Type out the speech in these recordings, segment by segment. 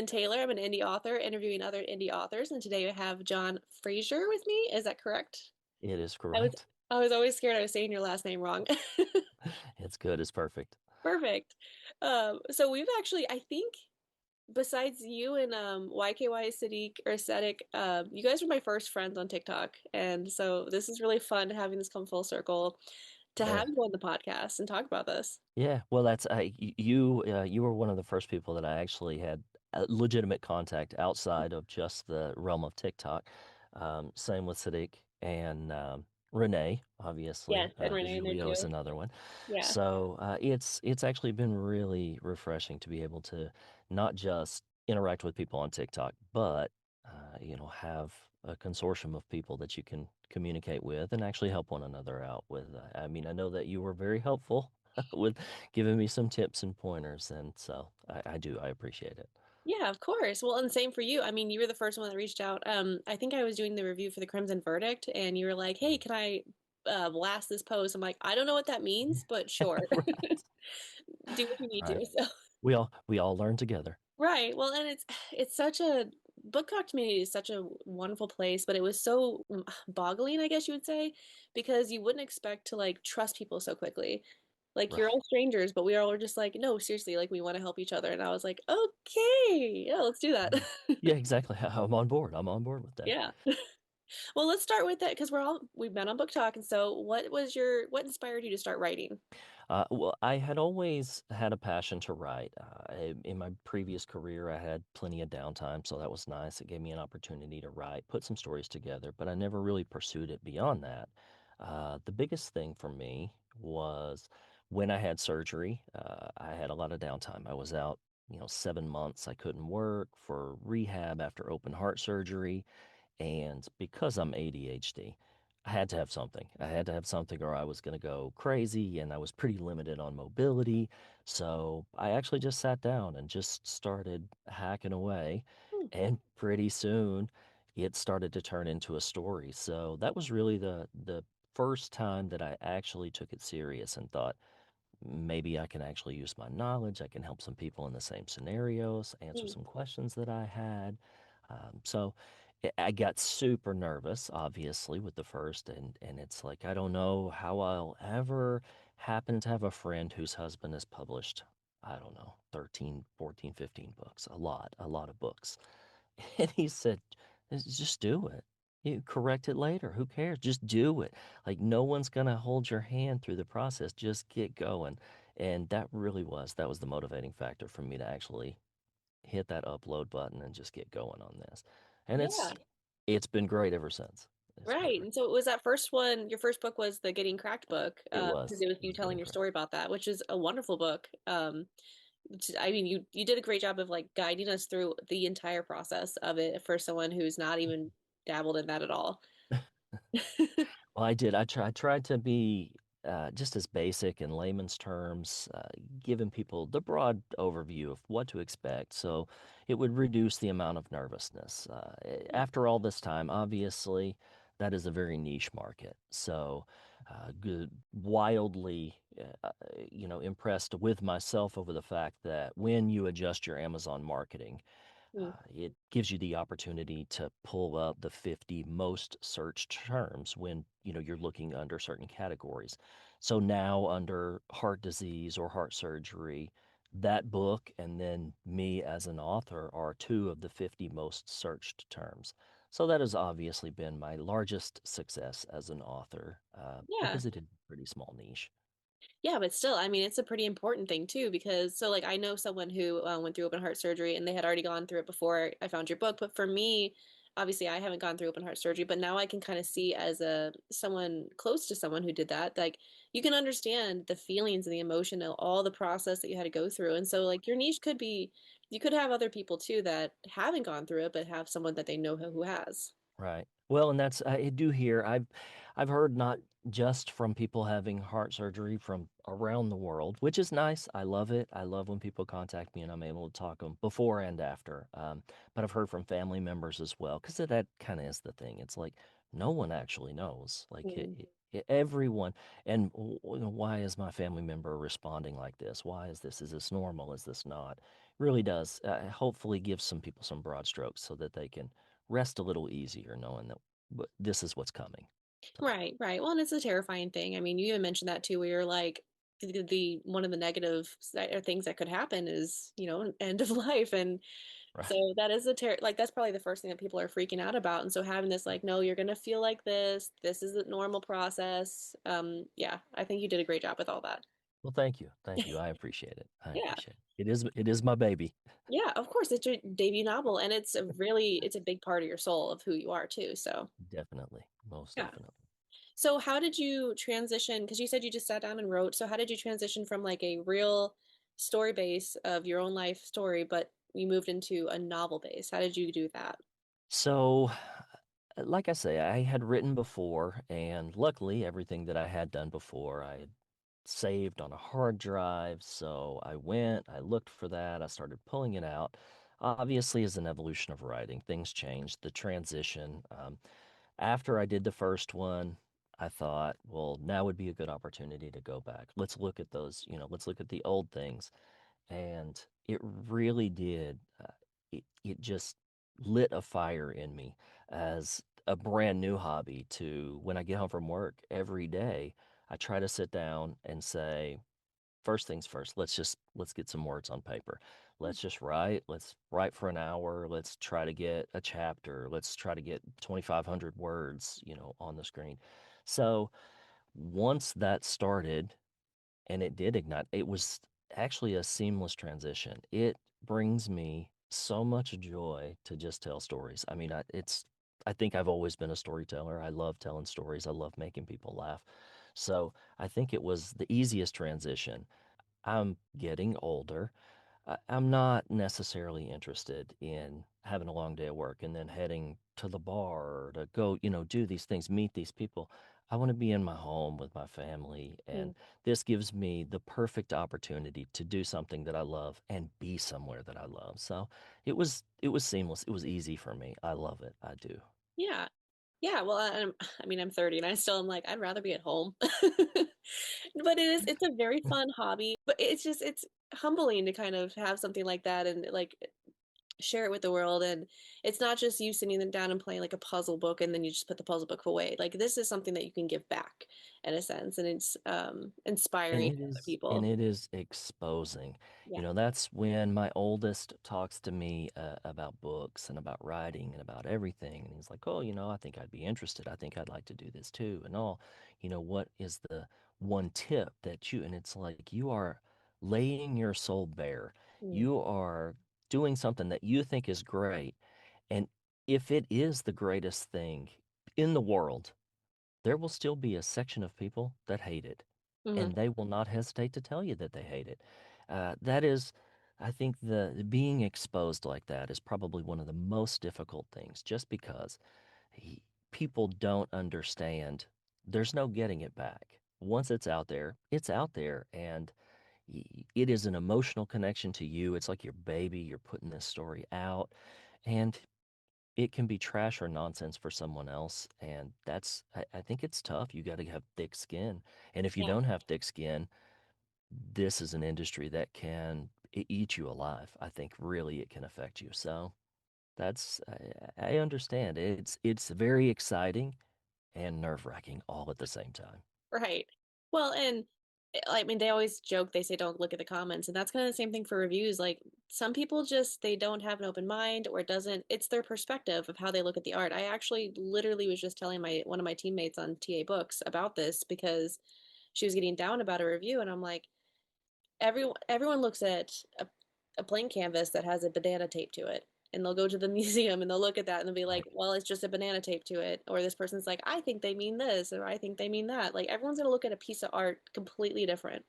Lynn Taylor. I'm an indie author interviewing other indie authors, and today I have John Fraser with me. Is that correct? It is I was correct. I was always scared I was saying your last name wrong. It's good. It's perfect. Perfect. So we've actually, I think, besides you and YKY Sadiq or Sadiq, you guys were my first friends on TikTok, and so this is really fun having this come full circle to have Yeah. you on the podcast and talk about this. Yeah. Well, that's you were one of the first people that I actually had legitimate contact outside of just the realm of TikTok. Same with Sadiq and Renee, obviously. Yes, and Renee in there Julio is too. another one. Yeah. So it's actually been really refreshing to be able to not just interact with people on TikTok, but have a consortium of people that you can communicate with and actually help one another out with. I mean, I know that you were very helpful with giving me some tips and pointers, and so I appreciate it. Yeah, of course. Well, and same for you. I mean, you were the first one that reached out. I think I was doing the review for the Crimson Verdict, and you were like, "Hey, can I blast this post?" I'm like, "I don't know what that means, but sure, Right. do what you need Right. to." So, We all learn together. right. Well, and it's such a book talk community is such a wonderful place, but it was so boggling, I guess you would say, because you wouldn't expect to like trust people so quickly. Like you're Right. all strangers, but we all were just like, no, seriously, like we want to help each other. And I was like, okay, yeah, let's do that. Yeah. Yeah, exactly. I'm on board. I'm on board with that. Yeah. Well, let's start with that because we've been on Book Talk. And so what inspired you to start writing? Well, I had always had a passion to write. In my previous career, I had plenty of downtime, so that was nice. It gave me an opportunity to write, put some stories together, but I never really pursued it beyond that. The biggest thing for me was when I had surgery, I had a lot of downtime. I was out, 7 months. I couldn't work for rehab after open heart surgery. And because I'm ADHD, I had to have something. I had to have something or I was going to go crazy and I was pretty limited on mobility. So I actually just sat down and just started hacking away. Hmm. And pretty soon it started to turn into a story. So that was really the first time that I actually took it serious and thought, maybe I can actually use my knowledge. I can help some people in the same scenarios, answer Hmm. some questions that I had. So I got super nervous, obviously, with the first, and it's like I don't know how I'll ever happen to have a friend whose husband has published, I don't know, 13, 14, 15 books, a lot of books. And he said, Just do it. You correct it later. Who cares? Just do it. Like, no one's going to hold your hand through the process. Just get going." And that was the motivating factor for me to actually hit that upload button and just get going on this. And Yeah. it's been great ever since. It's Right. perfect. And so it was that first one, your first book was the Getting Cracked book, It because it was you was telling getting your correct. story about that, which is a wonderful book. I mean, you did a great job of like guiding us through the entire process of it for someone who's not even dabbled in that at all. Well, I did. I tried to be just as basic in layman's terms, giving people the broad overview of what to expect, so it would reduce the amount of nervousness. After all this time, obviously, that is a very niche market. So, wildly, impressed with myself over the fact that when you adjust your Amazon marketing, Mm, it gives you the opportunity to pull up the 50 most searched terms when you're looking under certain categories. So now under heart disease or heart surgery, that book and then me as an author are two of the 50 most searched terms. So that has obviously been my largest success as an author yeah. because it is a pretty small niche. Yeah, but still, I mean, it's a pretty important thing too, because so like I know someone who went through open heart surgery and they had already gone through it before I found your book. But for me, obviously, I haven't gone through open heart surgery, but now I can kind of see as a someone close to someone who did that, like you can understand the feelings and the emotion and all the process that you had to go through. And so like your niche could be, you could have other people too that haven't gone through it, but have someone that they know who has. Right. Well, and that's I do hear I've heard not just from people having heart surgery from around the world, which is nice. I love it. I love when people contact me and I'm able to talk to them before and after. But I've heard from family members as well, because that kind of is the thing. It's like no one actually knows. Like Mm. everyone, and why is my family member responding like this? Why is this? Is this normal? Is this not? Really does. Hopefully, gives some people some broad strokes so that they can rest a little easier knowing that this is what's coming. So, Right, right. Well, and it's a terrifying thing. I mean, you even mentioned that too, where you're like the one of the negative or things that could happen is, an end of life. And right. so that is like that's probably the first thing that people are freaking out about. And so having this like, no, you're gonna feel like this. This is the normal process. Yeah, I think you did a great job with all that. Well, thank you. Thank you. I appreciate it. I Yeah. appreciate it. It is my baby. Yeah, of course, it's your debut novel, and it's a big part of your soul of who you are too. So Definitely. Most yeah. definitely. So how did you transition? Because you said you just sat down and wrote. So how did you transition from like a real story base of your own life story, but you moved into a novel base? How did you do that? So, like I say, I had written before, and luckily, everything that I had done before, I had saved on a hard drive. So I went, I looked for that, I started pulling it out. Obviously, as an evolution of writing, things changed. The transition. After I did the first one, I thought, well, now would be a good opportunity to go back. Let's look at those, let's look at the old things. And it really did. It just lit a fire in me as a brand new hobby to when I get home from work every day. I try to sit down and say, first things first, let's get some words on paper. Let's just write. Let's write for an hour. Let's try to get a chapter. Let's try to get 2,500 words, on the screen. So once that started, and it did ignite. It was actually a seamless transition. It brings me so much joy to just tell stories. I mean, I think I've always been a storyteller. I love telling stories. I love making people laugh. So I think it was the easiest transition. I'm getting older. I'm not necessarily interested in having a long day at work and then heading to the bar or to go, do these things, meet these people. I want to be in my home with my family. Mm. And this gives me the perfect opportunity to do something that I love and be somewhere that I love. So it was seamless. It was easy for me. I love it. I do. Yeah. Yeah, well, I mean, I'm 30 and I still am like, I'd rather be at home. But it's a very fun hobby, but it's humbling to kind of have something like that and like share it with the world. And it's not just you sitting them down and playing like a puzzle book and then you just put the puzzle book away. Like this is something that you can give back in a sense, and it's And inspiring it to other is and people. it is exposing. Yeah. That's when my oldest talks to me about books and about writing and about everything. And he's like, "Oh, I think I'd be interested. I think I'd like to do this too." And all, what is the one tip that and it's like you are laying your soul bare. Mm. You are doing something that you think is great. And if it is the greatest thing in the world, there will still be a section of people that hate it, Mhm. and they will not hesitate to tell you that they hate it. That is, I think, the being exposed like that is probably one of the most difficult things, just because people don't understand. There's no getting it back. Once it's out there, and it is an emotional connection to you. It's like your baby. You're putting this story out, and it can be trash or nonsense for someone else. And I think it's tough. You got to have thick skin. And if you Yeah. don't have thick skin, this is an industry that can eat you alive. I think really it can affect you. So I understand. It's very exciting and nerve-wracking all at the same time. Right. Well, and I mean, they always joke, they say don't look at the comments, and that's kind of the same thing for reviews. Like some people just they don't have an open mind or it doesn't it's their perspective of how they look at the art. I actually literally was just telling my one of my teammates on TA Books about this because she was getting down about a review and I'm like, everyone looks at a blank canvas that has a banana tape to it. And they'll go to the museum and they'll look at that and they'll be like, Right. well, it's just a banana tape to it. Or this person's like, I think they mean this, or I think they mean that. Like everyone's gonna look at a piece of art completely different.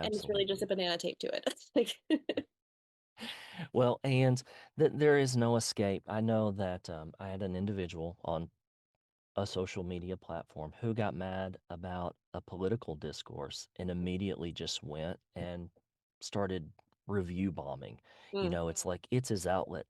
And it's really just a Absolutely. banana tape to it. Like, Well, and there is no escape. I know that I had an individual on a social media platform who got mad about a political discourse and immediately just went and started review bombing. mm, It's like it's his outlet.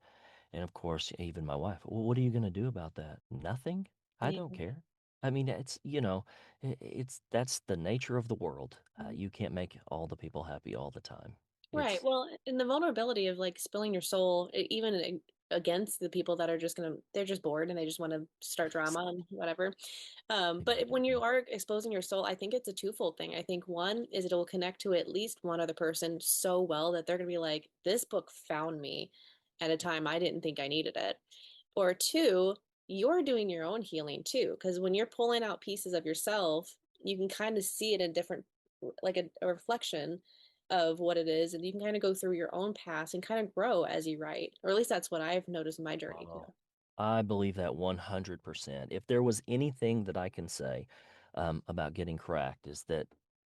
And of course, even my wife, well, what are you going to do about that? Nothing. I yeah. don't care. I mean, it's that's the nature of the world. You can't make all the people happy all the time. Right. It's Well, in the vulnerability of like spilling your soul, even against the people that are just gonna, they're just bored and they just want to start drama and whatever. But when you exactly. are exposing your soul, I think it's a twofold thing. I think one is it'll connect to at least one other person so well that they're gonna be like, this book found me at a time I didn't think I needed it. Or two, you're doing your own healing too, because when you're pulling out pieces of yourself, you can kind of see it in different, like a reflection of what it is, and you can kind of go through your own past and kind of grow as you write. Or at least that's what I've noticed in my journey too. Oh, I believe that 100%. If there was anything that I can say about getting cracked is that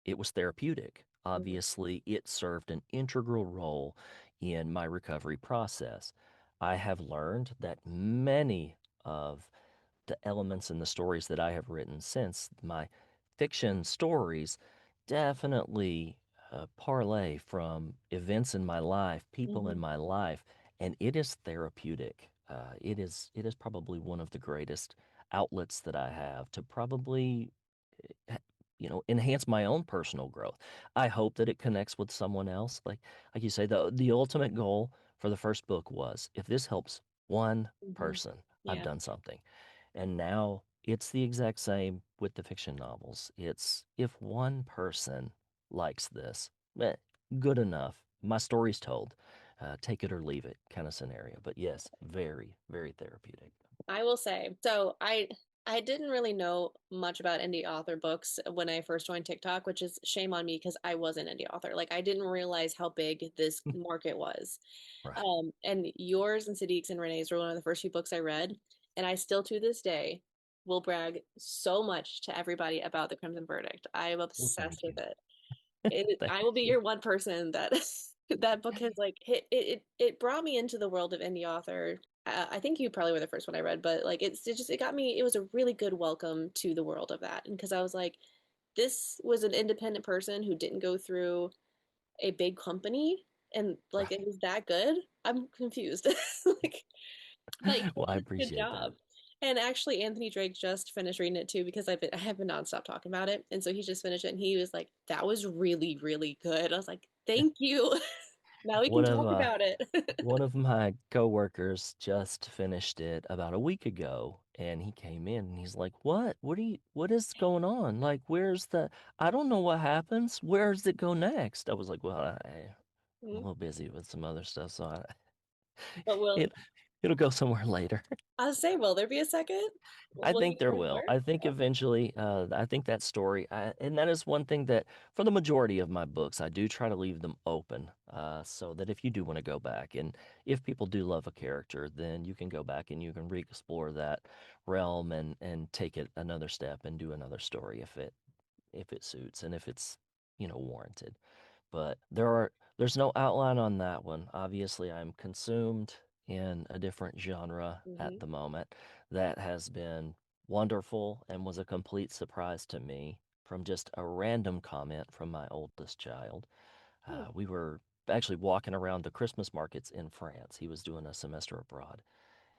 it was therapeutic. Mhm. Obviously, it served an integral role in my recovery process. I have learned that many of the elements in the stories that I have written since my fiction stories definitely parlay from events in my life, people in Mhm. my life, and it is therapeutic. It is probably one of the greatest outlets that I have to probably eh, enhance my own personal growth. I hope that it connects with someone else. Like you say, the ultimate goal for the first book was if this helps one Mhm. person, I've Yeah. done something. And now it's the exact same with the fiction novels. It's if one person likes this, eh, good enough. My story's told. Take it or leave it kind of scenario. But yes, very, very therapeutic. I will say, so I didn't really know much about indie author books when I first joined TikTok, which is shame on me because I was an indie author. Like I didn't realize how big this market was. Right. And yours and Sadiq's and Renee's were one of the first few books I read, and I still to this day will brag so much to everybody about The Crimson Verdict. I am Well, obsessed thank with you. it. I Thank will be you. your one person that that book has like hit it brought me into the world of indie author. I think you probably were the first one I read, but like it got me, it was a really good welcome to the world of that. And because I was like, this was an independent person who didn't go through a big company and like it Right. was that good. I'm confused. Like but Well, I such a good appreciate that. job. And actually, Anthony Drake just finished reading it too because I have been nonstop talking about it, and so he just finished it, and he was like, "That was really, really good." I was like, "Thank you." Now we can One of talk about it. one of my coworkers just finished it about a week ago, and he came in and he's like, "What? What is going on? Like, where's the I don't know what happens. Where does it go next?" I was like, "Well, I'm a Mhm. little busy with some other stuff, so But will it it'll go somewhere later." I'll say, will there be a second? I Will you think there get will. more? I think eventually, I think that story, and that is one thing that for the majority of my books, I do try to leave them open, so that if you do want to go back, and if people do love a character, then you can go back and you can re-explore that realm and take it another step and do another story if it suits and if it's warranted. But there's no outline on that one. Obviously, I'm consumed in a different genre at Hmm. the moment that has been wonderful and was a complete surprise to me from just a random comment from my oldest child. We were actually walking around the Christmas markets in France. He was doing a semester abroad.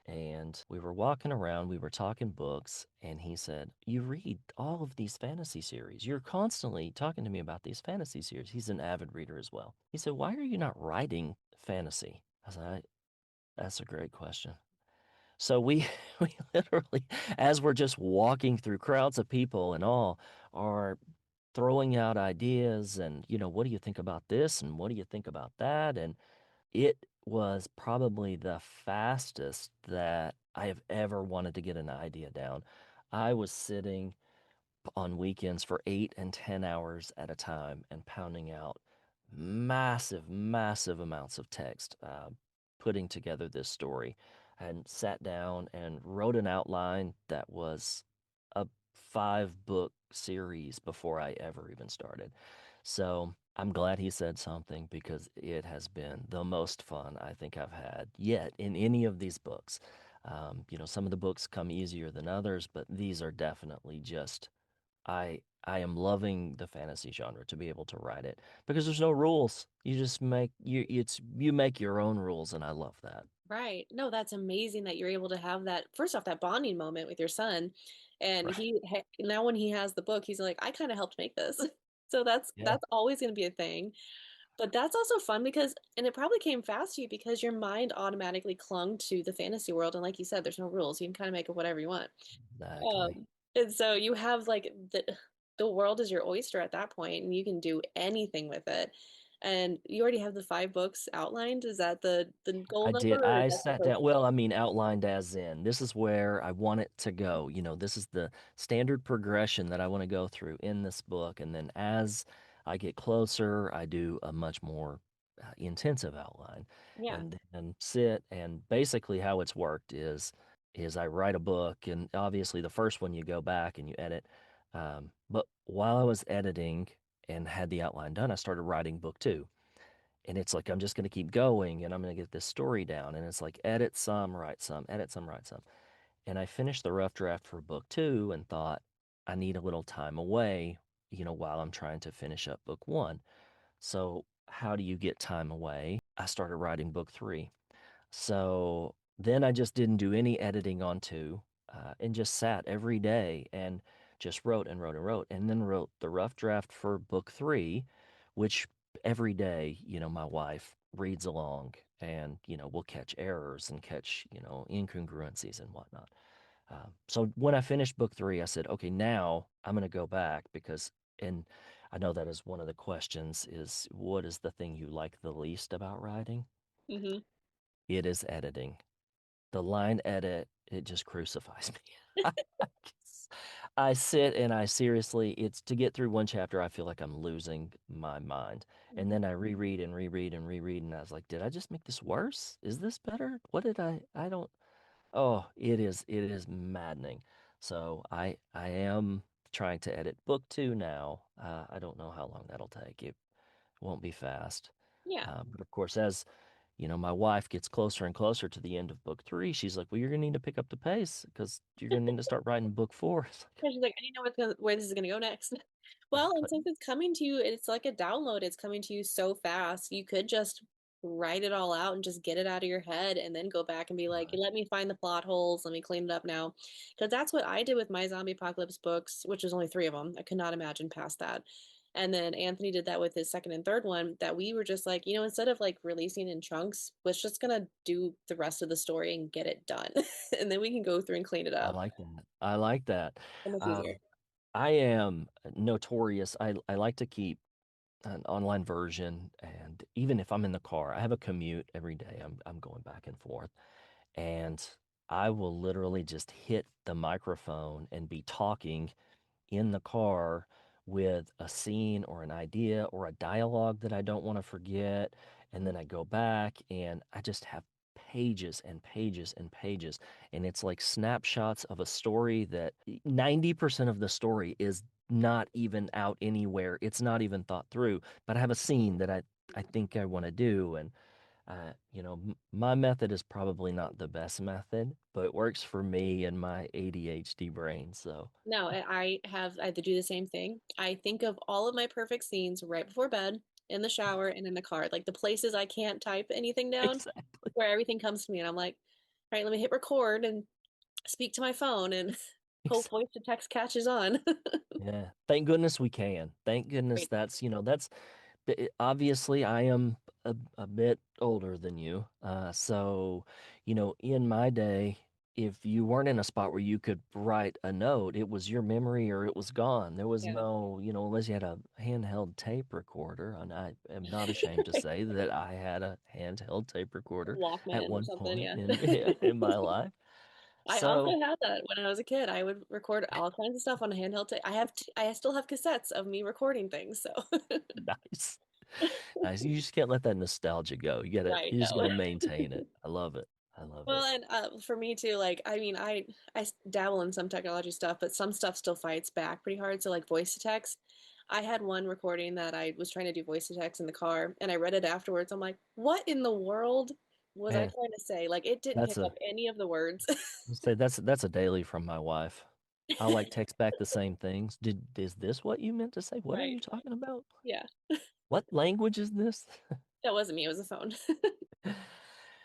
And we were walking around, we were talking books, and he said, "You read all of these fantasy series. You're constantly talking to me about these fantasy series." He's an avid reader as well. He said, "Why are you not writing fantasy?" I said, "That's a great question." So we we literally, as we're just walking through crowds of people and all, are throwing out ideas and, what do you think about this? And what do you think about that? And it was probably the fastest that I have ever wanted to get an idea down. I was sitting on weekends for 8 and 10 hours at a time and pounding out massive, massive amounts of text, putting together this story, and sat down and wrote an outline that was a 5 book series before I ever even started. So I'm glad he said something because it has been the most fun I think I've had yet in any of these books. Some of the books come easier than others, but these are definitely just I am loving the fantasy genre to be able to write it because there's no rules. You just you make your own rules, and I love that. Right. No, that's amazing that you're able to have that, first off, that bonding moment with your son. And Right. now when he has the book, he's like, I kind of helped make this. So Yeah. that's always going to be a thing. But that's also fun because, and it probably came fast to you because your mind automatically clung to the fantasy world. And like you said, there's no rules. You can kind of make it whatever you want. Exactly. And so you have like the world is your oyster at that point, and you can do anything with it. And you already have the 5 books outlined. Is that the goal I number, did. or is I that the sat first down. Well, I mean, outlined as in this is where I want it to go. This is the standard progression that I want to go through in this book. And then as I get closer, I do a much more intensive outline one? Yeah. and then sit. And basically, how it's worked is I write a book, and obviously, the first one you go back and you edit. But while I was editing and had the outline done, I started writing book two. And it's like I'm just going to keep going and I'm going to get this story down. And it's like edit some, write some, edit some, write some. And I finished the rough draft for book two and thought I need a little time away, while I'm trying to finish up book one. So, how do you get time away? I started writing book three. So then I just didn't do any editing on two, and just sat every day and just wrote and wrote and wrote, and then wrote the rough draft for book three, which every day, my wife reads along and, we'll catch errors and catch, incongruencies and whatnot. So when I finished book three, I said, okay, now I'm going to go back and I know that is one of the questions is what is the thing you like the least about writing? Hmm. It is editing. The line edit, it just crucifies me. I sit and I seriously, it's to get through one chapter, I feel like I'm losing my mind. And then I reread and reread and reread, and I was like, did I just make this worse? Is this better? What did I don't, oh, it is maddening. So I am trying to edit book two now. I don't know how long that'll take. It won't be fast. Yeah. But of course, as my wife gets closer and closer to the end of book three. She's like, well, you're going to need to pick up the pace because you're going to need to start writing book four. It's like, Yeah, she's like, I need to know where this is gonna go next. Well, and exactly. since it's coming to you, it's like a download. It's coming to you so fast. You could just write it all out and just get it out of your head and then go back and be like, Right. let me find the plot holes. Let me clean it up now. Because that's what I did with my zombie apocalypse books, which was only 3 of them. I could not imagine past that. And then Anthony did that with his second and third one, that we were just like, instead of like releasing in chunks, was just gonna do the rest of the story and get it done. And then we can go through and clean it I up. like that. I like that. So much easier. Um, I am notorious. I like to keep an online version, and even if I'm in the car, I have a commute every day. I'm going back and forth, and I will literally just hit the microphone and be talking in the car with a scene or an idea or a dialogue that I don't want to forget. And then I go back and I just have pages and pages and pages. And it's like snapshots of a story that 90% of the story is not even out anywhere. It's not even thought through. But I have a scene that I think I want to do. And my method is probably not the best method, but it works for me and my ADHD brain. So No, I have to do the same thing. I think of all of my perfect scenes right before bed, in the shower, and in the car. Like the places I can't type anything down, exactly. where everything comes to me, and I'm like, all right, let me hit record and speak to my phone and hope voice to text catches on. Yeah. Thank goodness we can. Thank goodness Great. obviously I am a bit older than you. So, in my day, if you weren't in a spot where you could write a note, it was your memory or it was gone. There was Yeah. no, unless you had a handheld tape recorder. And I am not ashamed to say that I had a handheld tape recorder at Walkman or one something, point yeah. in my life. I also So had that when I was a kid. I would record all kinds of stuff on a handheld tape. I still have cassettes of me recording things, so nice. Nice. You just can't let that nostalgia go. right, You just no. gotta maintain it. I love it. I love Well, it. and for me too, like I mean, I dabble in some technology stuff, but some stuff still fights back pretty hard. So like voice to text, I had one recording that I was trying to do voice to text in the car, and I read it afterwards. I'm like, what in the world was I Man, trying to say? Like it didn't that's pick up a any of the words. say that's a daily from my wife. I'll like text back the same things. Is this what you meant to say? What are Right. you talking about? Yeah. What language is this? That wasn't me, it was a phone.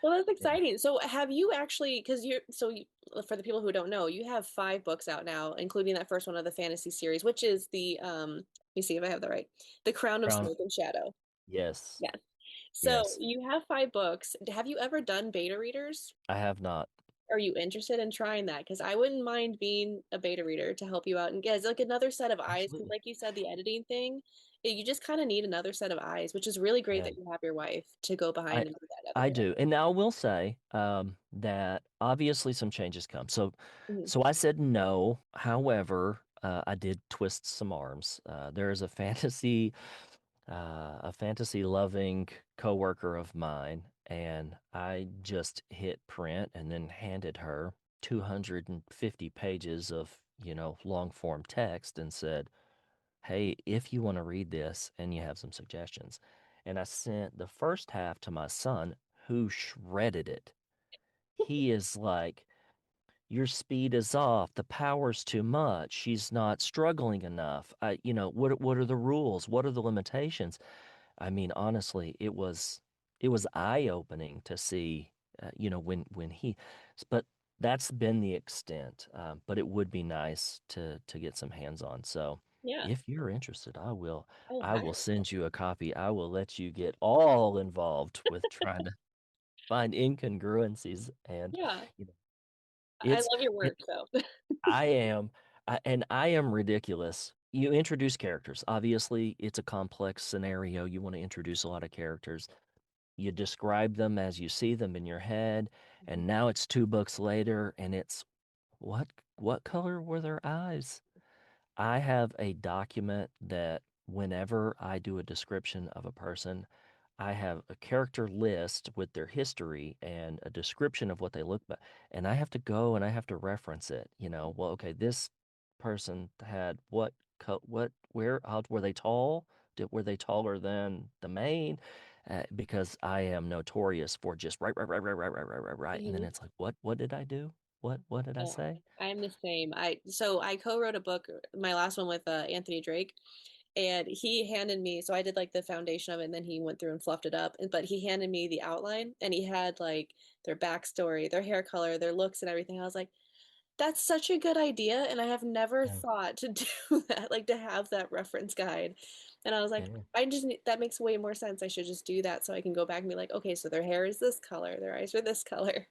Well, that's Yeah. exciting. So, have you actually, because for the people who don't know, you have 5 books out now, including that first one of the fantasy series, which is let me see if I have that right, The Crown of Crown Smoke and Shadow. Yes. Yes. So Yes. you have 5 books. Have you ever done beta readers? I have not. Are you interested in trying that? Because I wouldn't mind being a beta reader to help you out and get it's like another set of eyes. Because Absolutely. like you said, the editing thing, you just kind of need another set of eyes, which is really great Yeah. that you have your wife to go behind I and do that I other do. And now I will say that obviously some changes come. Mhm. So I said no. However, I did twist some arms. There is a fantasy loving coworker of mine, and I just hit print and then handed her 250 pages of, long form text and said, "Hey, if you want to read this and you have some suggestions." And I sent the first half to my son, who shredded it. He is like, "Your speed is off. The power's too much. She's not struggling enough. What are the rules? What are the limitations?" I mean, honestly, it was eye-opening to see, when but that's been the extent. But it would be nice to get some hands on. So Yeah. if you're interested, I will Oh, I heck. will send you a copy. I will let you get all involved with trying to find incongruencies, and Yeah. you know, I it's love your it work, so. I am and I am ridiculous. You introduce characters. Obviously, it's a complex scenario. You want to introduce a lot of characters. You describe them as you see them in your head, Mhm. and now it's 2 books later, and it's what color were their eyes? I have a document that whenever I do a description of a person, I have a character list with their history and a description of what they look like, and I have to go and I have to reference it. Well, okay, this person had where, how, were they tall? Were they taller than the main? Because I am notorious for just right, and then Mhm. it's like, what did I do? What did I Oh, say? I'm the same. I co-wrote a book, my last one with Anthony Drake, and he handed me. So I did like the foundation of it, and then he went through and fluffed it up. But he handed me the outline, and he had like their backstory, their hair color, their looks, and everything. I was like, that's such a good idea, and I have never Yeah. thought to do that, like to have that reference guide. And I was like, Yeah. that makes way more sense. I should just do that so I can go back and be like, okay, so their hair is this color, their eyes are this color.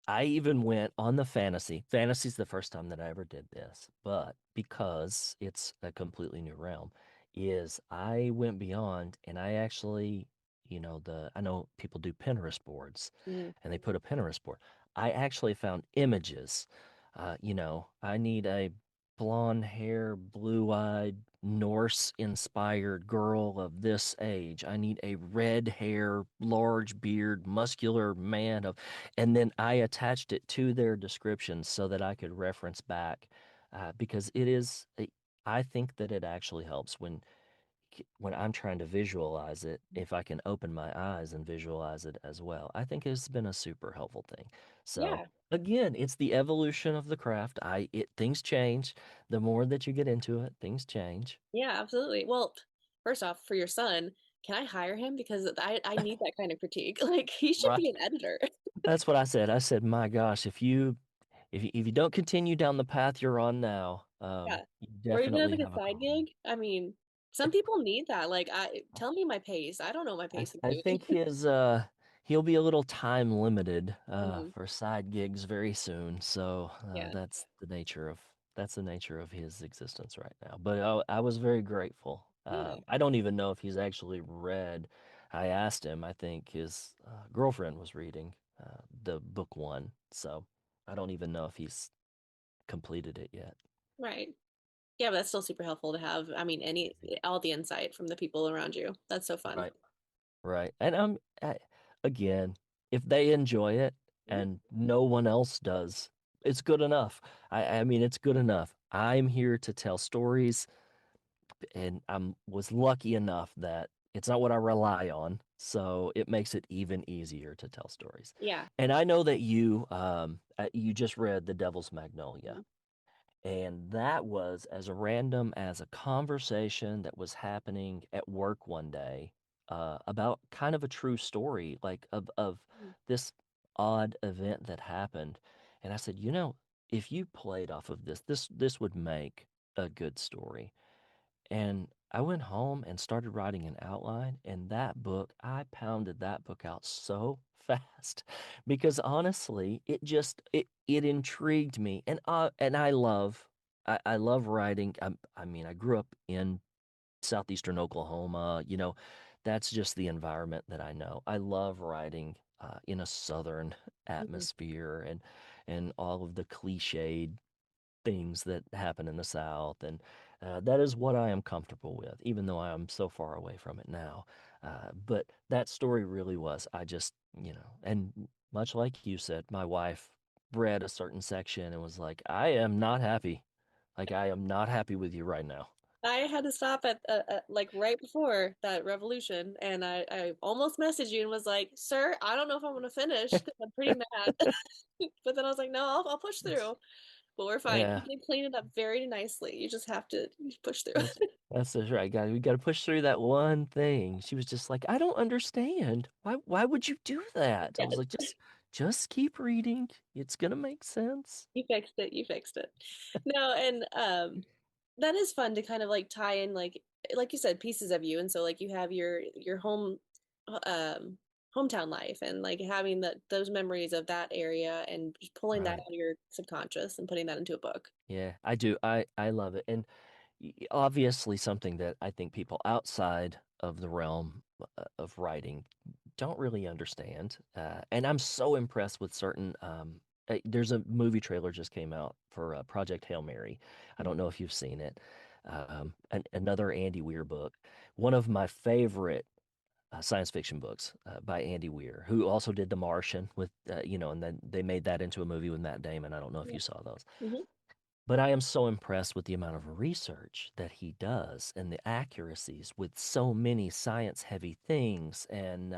I even went on the fantasy. Fantasy's the first time that I ever did this, but because it's a completely new realm, is I went beyond and I actually, I know people do Pinterest boards Mm, and they put a Pinterest board. I actually found images. I need a blonde hair, blue-eyed, Norse-inspired girl of this age. I need a red hair, large beard, muscular man of, and then I attached it to their descriptions so that I could reference back, because I think that it actually helps when I'm trying to visualize it, if I can open my eyes and visualize it as well. I think it's been a super helpful thing. So yeah, again, it's the evolution of the craft. Things change. The more that you get into it, things change. yeah, absolutely. Well, first off, for your son, can I hire him? Because I need that kind of critique. Like he should Right. be an editor. That's what I said. I said, my gosh, if you don't continue down the path you're on now, Yeah. you Or even as definitely like a have a side calling. gig. I mean, some people need that. Like I tell me my pace. I don't know my pace of I doing. think he'll be a little time limited Mhm. for side gigs very soon. So Yeah. that's the nature of his existence right now. But I was very grateful. Yeah. I don't even know if he's actually read. I asked him. I think his girlfriend was reading the book one, so I don't even know if he's completed it yet. Right. Yeah, but that's still super helpful to have. I mean, all the insight from the people around you. That's so fun. Right. Right. And again, if they enjoy it Yeah. and no one else does, it's good enough. I mean, it's good enough. I'm here to tell stories, and was lucky enough that it's not what I rely on, so it makes it even easier to tell stories. Yeah. And I know that you just read The Devil's Magnolia. Mhm. And that was as random as a conversation that was happening at work one day, about kind of a true story, like of Mhm. this odd event that happened. And I said, if you played off of this would make a good story. And I went home and started writing an outline, and that book, I pounded that book out so fast because honestly, it intrigued me, and I love writing. I mean, I grew up in southeastern Oklahoma. That's just the environment that I know. I love writing in a southern Mhm. atmosphere and all of the cliched things that happen in the South, and that is what I am comfortable with, even though I am so far away from it now. But that story really was, and much like you said, my wife read a certain section and was like, I am not happy. Like, I am not happy with you right now. I had to stop at like right before that revolution, and I almost messaged you and was like, "Sir, I don't know if I'm gonna finish because I'm pretty mad." But then I was like, "No, I'll push through." But we're fine. You Yeah, can clean it up very nicely. You just have to push through. that's that's right. We got to push through that one thing. She was just like, I don't understand. Why would you do that? I was like, just keep reading. It's gonna make sense. You fixed it. You fixed it. No, and that is fun to kind of like tie in like you said, pieces of you. And so like you have your home um hometown life and like having those memories of that area and just pulling that out Right. of your subconscious and putting that into a book. Yeah, I do. I love it. And obviously something that I think people outside of the realm of writing don't really understand. And I'm so impressed with certain there's a movie trailer just came out for Project Hail Mary. I don't know if you've seen it. Another Andy Weir book. One of my favorite science fiction books by Andy Weir, who also did The Martian and then they made that into a movie with Matt Damon. I don't know if Yeah. you saw those. Hmm. But I am so impressed with the amount of research that he does and the accuracies with so many science-heavy things and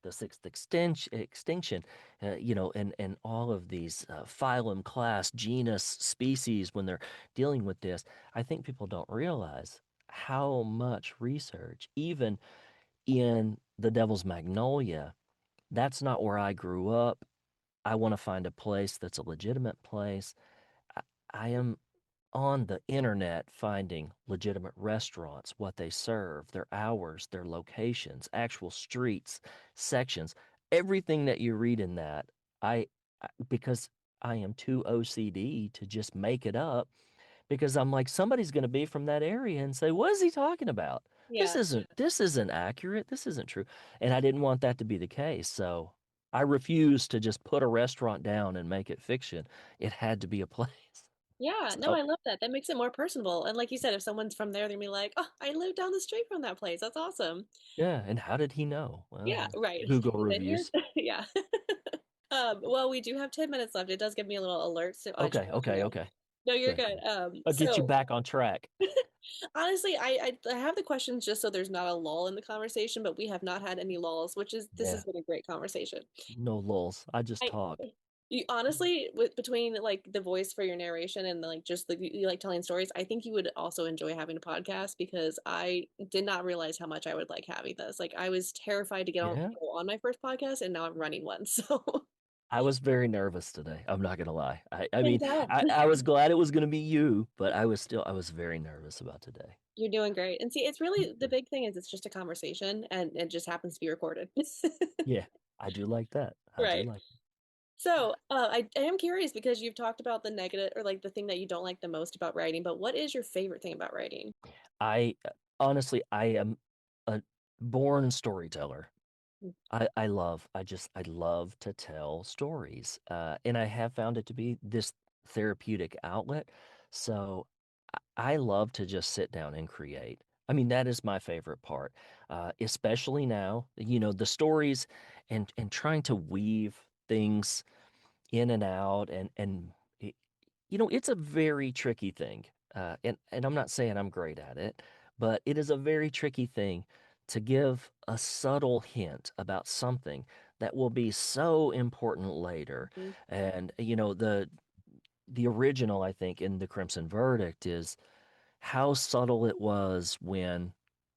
the sixth extinction, and all of these phylum, class, genus, species when they're dealing with this. I think people don't realize how much research, even in The Devil's Magnolia, that's not where I grew up. I want to find a place that's a legitimate place. I, I am on the internet finding legitimate restaurants, what they serve, their hours, their locations, actual streets, sections, everything that you read in that. Because I am too OCD to just make it up because I'm like somebody's going to be from that area and say, "What is he talking about? Yeah. This isn't accurate. This isn't true." And I didn't want that to be the case, so I refused to just put a restaurant down and make it fiction. It had to be a place. Yeah, no, So I love that. That makes it more personable. And like you said, if someone's from there, they're gonna be like, "Oh, I live down the street from that place. That's awesome." yeah, and how did he know? Yeah, Well, right. Google Been here. reviews. Yeah. Well, we do have 10 minutes left. It does give me a little alert, so I should Okay, let you okay, go. okay. No, you're Good. good. I'll get you So back on track. honestly, I have the questions just so there's not a lull in the conversation, but we have not had any lulls, which is this has Yeah, been a great conversation. no lulls. I just I talk. you honestly with between like the voice for your narration and like just you like telling stories, I think you would also enjoy having a podcast because I did not realize how much I would like having this. Like I was terrified to Yeah. go on my first podcast and now I'm running one. So I was very nervous today. I'm not gonna lie. I mean, intense. I was glad it was gonna be you, but I was very nervous about today. You're doing great. And see, it's really the big thing is it's just a conversation and it just happens to be recorded. Yeah, I do like that. I do Right. like So, I am curious because you've talked about the negative or like the thing that you don't like the most about writing, but what is your favorite thing about writing? I honestly, I am a born storyteller. I love to tell stories. And I have found it to be this therapeutic outlet. So I love to just sit down and create. I mean, that is my favorite part, especially now, the stories and trying to weave things in and out it's a very tricky thing. And I'm not saying I'm great at it, but it is a very tricky thing to give a subtle hint about something that will be so important later. Mhm. And the original, I think, in the Crimson Verdict is how subtle it was when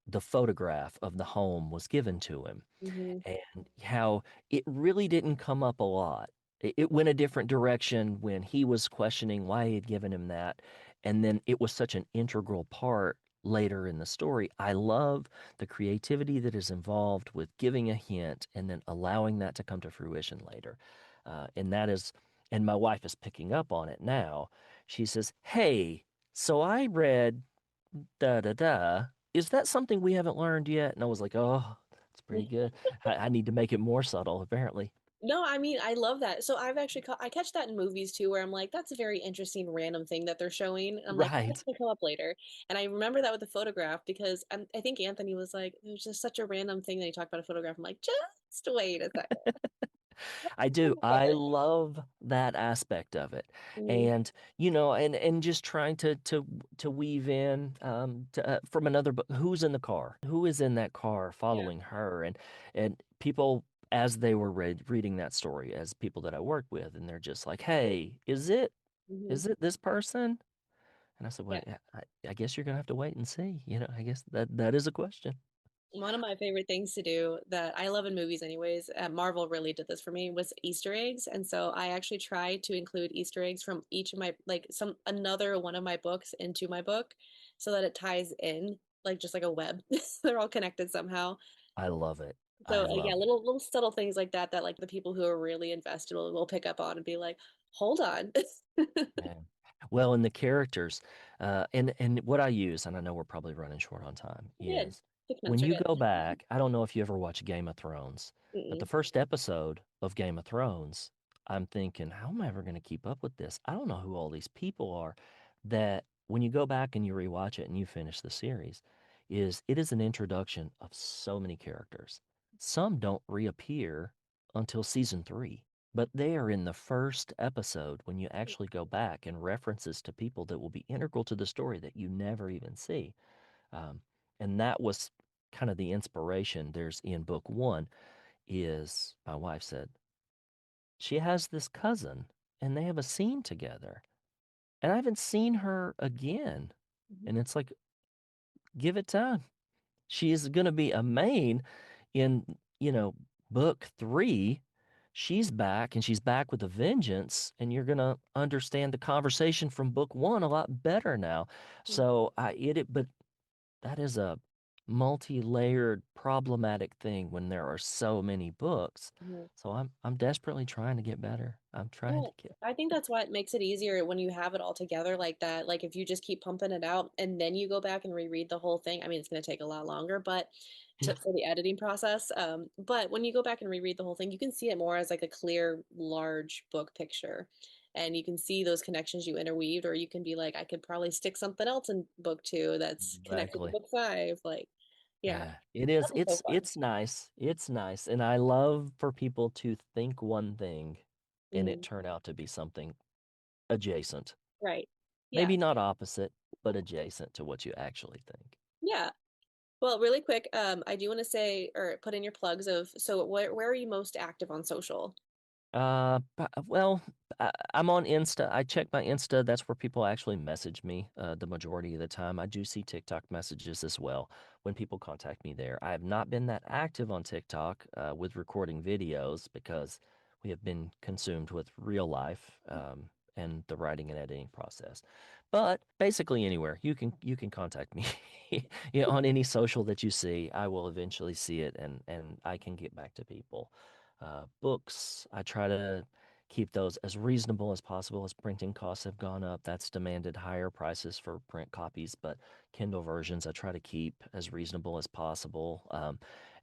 the photograph of the home was given to him Mhm. and how it really didn't come up a lot. It went a different direction when he was questioning why he had given him that. And then it was such an integral part later in the story. I love the creativity that is involved with giving a hint and then allowing that to come to fruition later. And that is, and my wife is picking up on it now. She says, "Hey, so I read da da da. Is that something we haven't learned yet?" And I was like, "Oh, that's pretty good. I need to make it more subtle, apparently." No, I mean, I love that. So I've actually I catch that in movies too, where I'm like, that's a very interesting random thing that they're showing. And I'm like, oh, that's Right. gonna come up later. And I remember that with the photograph because I think Anthony was like, it was just such a random thing that he talked about a photograph. I'm like, just wait a second. I do. I love that aspect of it. Mhm. And and just trying to weave in from another book, who's in the car? Who is in that car Yeah. following her? And people as they were reading that story as people that I work with, and they're just like, "Hey, Hmm. is it this person?" And I said, "Well, Yeah. yeah, I guess you're gonna have to wait and see. I guess that is a question." One of my favorite things to do that I love in movies anyways, Marvel really did this for me, was Easter eggs. And so I actually try to include Easter eggs from each of my, like some another one of my books into my book so that it ties in like just like a web. They're all connected somehow. I love it. So I yeah, love it. little subtle things like that that like the people who are really invested will pick up on and be like, hold on. Yeah. Well, and the characters, and what I use, and I know we're probably running short on time, Good. is 6 minutes when are you good. go back, I don't know if you ever watch Game of Thrones, but the Mm-mm. first episode of Game of Thrones, I'm thinking, how am I ever going to keep up with this? I don't know who all these people are. That when you go back and you rewatch it and you finish the series, it is an introduction of so many characters. Some don't reappear until season three. But they are in the first episode when you actually go back and references to people that will be integral to the story that you never even see. Um, and that was kind of the inspiration. There's in book one is my wife said she has this cousin and they have a scene together and I haven't seen her again. And it's like, give it time. She is going to be a main in, book three. She's back and she's back with a vengeance, and you're going to understand the conversation from book one a lot better now. So but that is a multi-layered problematic thing when there are so many books. Mhm. So I'm desperately trying to get better. I'm trying Yeah, to get I think that's what makes it easier when you have it all together like that. Like if you just keep pumping it out and then you go back and reread the whole thing, I mean, it's going to take a lot longer, but yeah. for the editing process. But when you go back and reread the whole thing, you can see it more as like a clear, large book picture. And you can see those connections you interweaved, or you can be like, I could probably stick something else in book two that's connected to Exactly. book five. Like, yeah, Yeah, it is. that'd be so fun. It's nice. It's nice. And I love for people to think one thing and it Mhm. turn out to be something adjacent. Right. Yeah. Maybe not opposite, but adjacent to what you actually think. Yeah. Well, really quick, I do want to say or put in your plugs of so where are you most active on social? Well, I'm on Insta. I check my Insta. That's where people actually message me the majority of the time. I do see TikTok messages as well when people contact me there. I have not been that active on TikTok with recording videos because we have been consumed with real life and the writing and editing process. But basically anywhere you can contact me. On any social that you see, I will eventually see it and I can get back to people. Books, I try to keep those as reasonable as possible as printing costs have gone up. That's demanded higher prices for print copies, but Kindle versions I try to keep as reasonable as possible.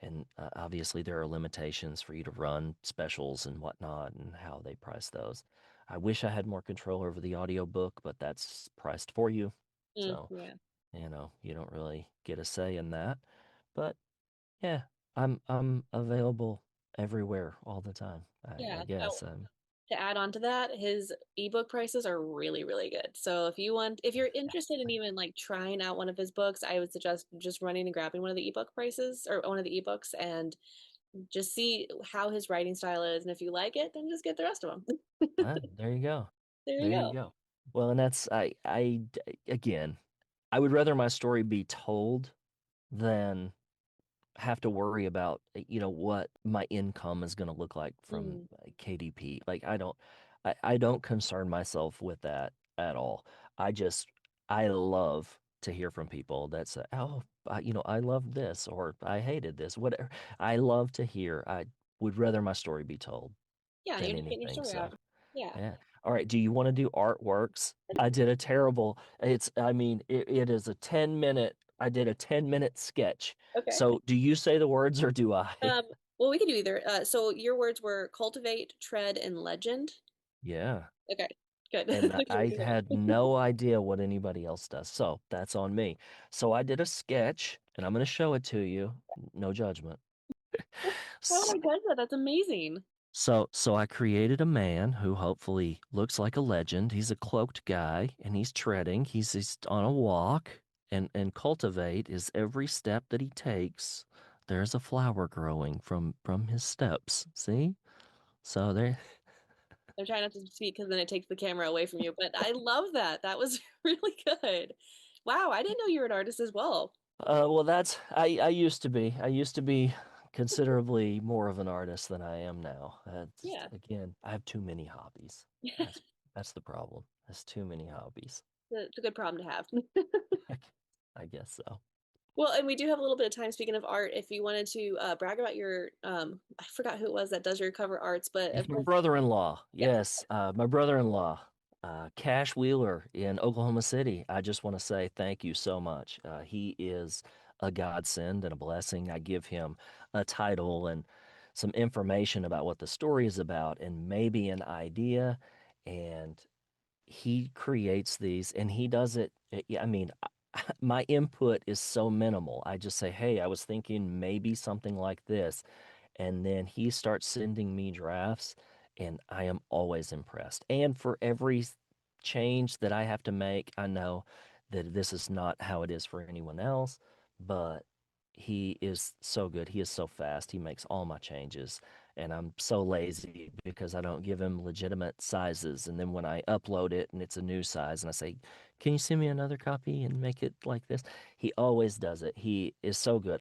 And obviously, there are limitations for you to run specials and whatnot and how they price those. I wish I had more control over the audiobook, but that's priced for you. So, Yeah. you don't really get a say in that. But yeah, I'm available everywhere all the time. I Yeah. Oh, guess. to add on to that, his ebook prices are really, really good. So if you're interested in even like trying out one of his books, I would suggest just running and grabbing one of the ebook prices or one of the ebooks and just see how his writing style is. And if you like it, then just get the rest of them. There you go. There you There you go. go. Well, and that's again, I would rather my story be told than have to worry about what my income is going to look like from Mm, KDP. Like I don't concern myself with that at all. I just I love to hear from people that say, "Oh, I love this," or "I hated this." Whatever. I love to hear. I would rather my story be told Yeah, than you're just getting your anything. story So, out. Yeah. yeah. All right. Do you want to do artworks? I did a terrible. I mean, it is a 10-minute. I did a 10-minute sketch. Okay. So, do you say the words or do I? Um, well, we could do either. So your words were cultivate, tread, and legend. Yeah. Okay, good. And Okay, we I can do had that. no idea what anybody else does. So that's on me. So I did a sketch and I'm going to show it to you. No judgment. Oh S- my goodness, that's amazing. So I created a man who hopefully looks like a legend. He's a cloaked guy and he's treading. He's on a walk and cultivate is every step that he takes. There's a flower growing from his steps. See? So there. I'm trying not to speak because then it takes the camera away from you, but I love that. That was really good. Wow, I didn't know you were an artist as well. Well, I used to be. I used to be considerably more of an artist than I am now. Yeah. Again, I have too many hobbies. That's that's the problem. That's too many hobbies. It's a good problem to have. I guess so. Well, and we do have a little bit of time. Speaking of art, if you wanted to brag about your, I forgot who it was that does your cover arts, but It's of my course, brother-in-law. yes, Yes, my brother-in-law, Cash Wheeler in Oklahoma City. I just want to say thank you so much. He is a godsend and a blessing. I give him a title and some information about what the story is about and maybe an idea. And he creates these and he does it. Yeah, I mean, my input is so minimal. I just say, hey, I was thinking maybe something like this. And then he starts sending me drafts, and I am always impressed. And for every change that I have to make, I know that this is not how it is for anyone else, but he is so good. He is so fast. He makes all my changes. And I'm so lazy because I don't give him legitimate sizes. And then when I upload it and it's a new size, and I say, can you send me another copy and make it like this? He always does it. He is so good.